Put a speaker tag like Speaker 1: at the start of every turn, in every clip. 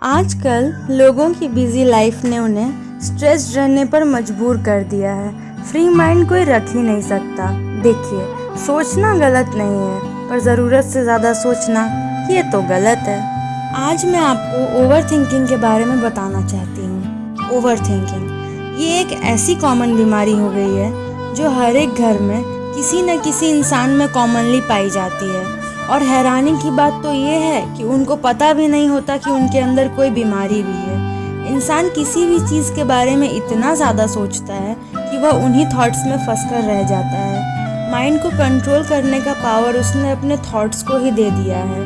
Speaker 1: आजकल लोगों की बिजी लाइफ ने उन्हें स्ट्रेस्ड रहने पर मजबूर कर दिया है। फ्री माइंड कोई रख ही नहीं सकता। देखिए, सोचना गलत नहीं है, पर ज़रूरत से ज़्यादा सोचना ये तो गलत है। आज मैं आपको ओवर थिंकिंग के बारे में बताना चाहती हूँ। ओवर थिंकिंग ये एक ऐसी कॉमन बीमारी हो गई है जो हर एक घर में किसी न किसी इंसान में कॉमनली पाई जाती है। और हैरानी की बात तो ये है कि उनको पता भी नहीं होता कि उनके अंदर कोई बीमारी भी है। इंसान किसी भी चीज़ के बारे में इतना ज़्यादा सोचता है कि वह उन्हीं थॉट्स में फंस कर रह जाता है। माइंड को कंट्रोल करने का पावर उसने अपने थॉट्स को ही दे दिया है।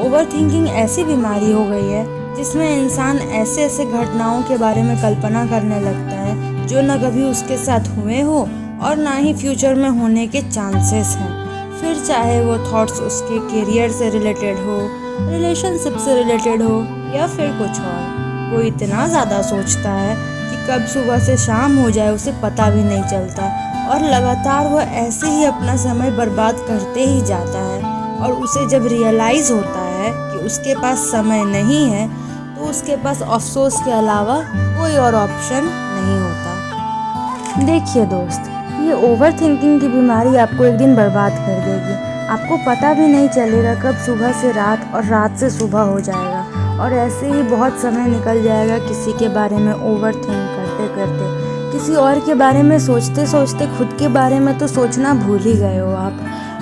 Speaker 1: ओवर थिंकिंग ऐसी बीमारी हो गई है जिसमें इंसान ऐसे ऐसे घटनाओं के बारे में कल्पना करने लगता है जो न कभी उसके साथ हुए हो और ना ही फ्यूचर में होने के चांसेस हैं। फिर चाहे वो थॉट्स उसके करियर से रिलेटेड हो, रिलेशनशिप से रिलेटेड हो या फिर कुछ और। वो इतना ज़्यादा सोचता है कि कब सुबह से शाम हो जाए उसे पता भी नहीं चलता और लगातार वो ऐसे ही अपना समय बर्बाद करते ही जाता है। और उसे जब रियलाइज़ होता है कि उसके पास समय नहीं है तो उसके पास अफसोस के अलावा कोई और ऑप्शन नहीं होता। देखिए दोस्त, ये ओवर थिंकिंग की बीमारी आपको एक दिन बर्बाद कर देगी। आपको पता भी नहीं चलेगा कब सुबह से रात और रात से सुबह हो जाएगा और ऐसे ही बहुत समय निकल जाएगा किसी के बारे में ओवर थिंक करते करते। किसी और के बारे में सोचते सोचते खुद के बारे में तो सोचना भूल ही गए हो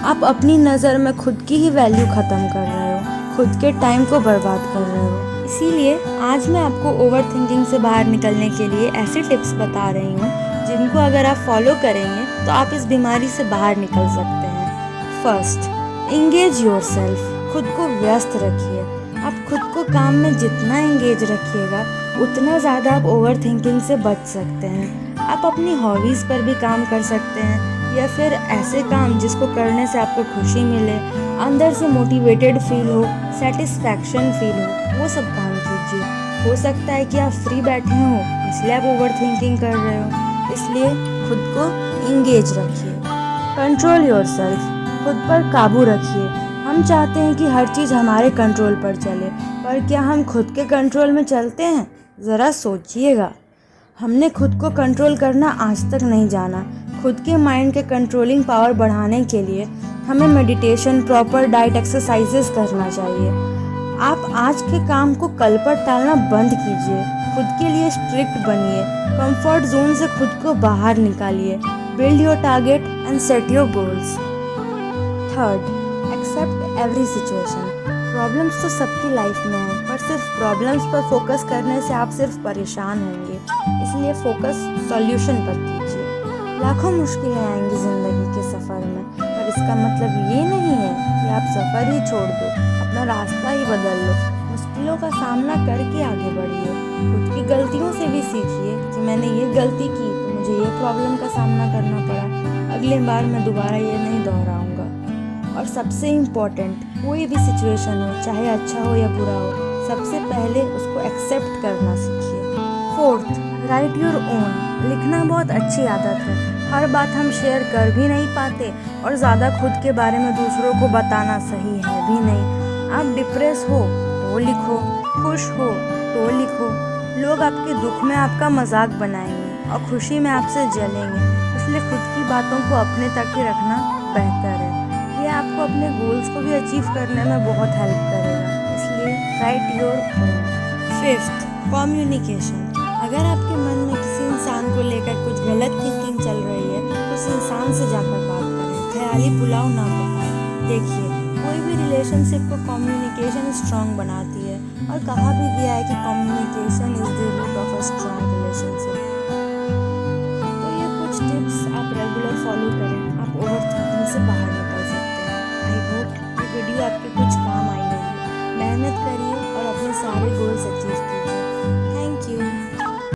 Speaker 1: आप अपनी नज़र में खुद की ही वैल्यू ख़त्म कर रहे हो, खुद के टाइम को बर्बाद कर रहे हो। इसीलिए आज मैं आपको ओवर थिंकिंग से बाहर निकलने के लिए ऐसे टिप्स बता रही हूँ जिनको अगर आप फॉलो करेंगे तो आप इस बीमारी से बाहर निकल सकते हैं। First, engage yourself. खुद को व्यस्त रखिए। आप खुद को काम में जितना इंगेज रखिएगा उतना ज़्यादा आप ओवर थिंकिंग से बच सकते हैं। आप अपनी हॉबीज़ पर भी काम कर सकते हैं या फिर ऐसे काम जिसको करने से आपको खुशी मिले, अंदर से मोटिवेटेड फील हो, सेटिस्फैक्शन फील हो, वो सब काम कीजिए। हो सकता है कि आप फ्री बैठे हों इसलिए आप ओवर थिंकिंग कर रहे हो, इसलिए खुद को इंगेज रखिए। Control yourself. खुद पर काबू रखिए। हम चाहते हैं कि हर चीज़ हमारे कंट्रोल पर चले, पर क्या हम खुद के कंट्रोल में चलते हैं? ज़रा सोचिएगा। हमने खुद को कंट्रोल करना आज तक नहीं जाना। खुद के माइंड के कंट्रोलिंग पावर बढ़ाने के लिए हमें मेडिटेशन, प्रॉपर डाइट, एक्सरसाइजेस करना चाहिए। आप आज के काम को कल पर टालना बंद कीजिए। खुद के लिए स्ट्रिक्ट बनिए। कंफर्ट जोन से खुद को बाहर निकालिए। Build your target and set your goals. Third, accept every situation. Problems तो सबकी लाइफ में है, पर सिर्फ प्रॉब्लम्स पर फोकस करने से आप सिर्फ परेशान होंगे। इसलिए फोकस सॉल्यूशन पर कीजिए। लाखों मुश्किलें आएंगी ज़िंदगी के सफ़र में, पर इसका मतलब ये नहीं है कि आप सफ़र ही छोड़ दो, अपना रास्ता ही बदल लो। मुश्किलों का सामना करके आगे बढ़िए। खुद की गलतियों से भी सीखिए कि मैंने ये गलती की तो मुझे ये प्रॉब्लम का सामना करना पड़ा, अगली बार मैं दोबारा ये नहीं दोहराऊंगा। और सबसे इम्पॉर्टेंट, कोई भी सिचुएशन हो, चाहे अच्छा हो या बुरा हो, सबसे पहले उसको एक्सेप्ट करना सीखिए। Fourth, right your own. लिखना बहुत अच्छी आदत है। हर बात हम शेयर कर भी नहीं पाते और ज़्यादा खुद के बारे में दूसरों को बताना सही है भी नहीं। आप डिप्रेस हो तो लिखो, खुश हो तो लिखो। लोग आपके दुख में आपका मजाक बनाएंगे और खुशी में आपसे जलेंगे, इसलिए खुद की बातों को अपने तक ही रखना बेहतर है। ये आपको अपने गोल्स को भी अचीव करने में बहुत हेल्प करेगा, इसलिए right your own. Fifth, communication. अगर आपके मन में किसी इंसान को लेकर कुछ गलत थिंकिंग चल रही है तो उस इंसान से जाकर बात करें, ख्याली पुलाव ना पकाएं। देखिए, कोई भी रिलेशनशिप को कम्युनिकेशन स्ट्रांग बनाती है और कहा भी गया है कि communication is the root of a strong relationship. तो ये कुछ टिप्स आप रेगुलर फॉलो करें, आप ओवर थिंकिंग से बाहर निकल सकते हैं। आई होप ये वीडियो आपके कुछ काम आई होगी। मेहनत करिए और अपने सारे गोल्स अचीव कीजिए। Thank you.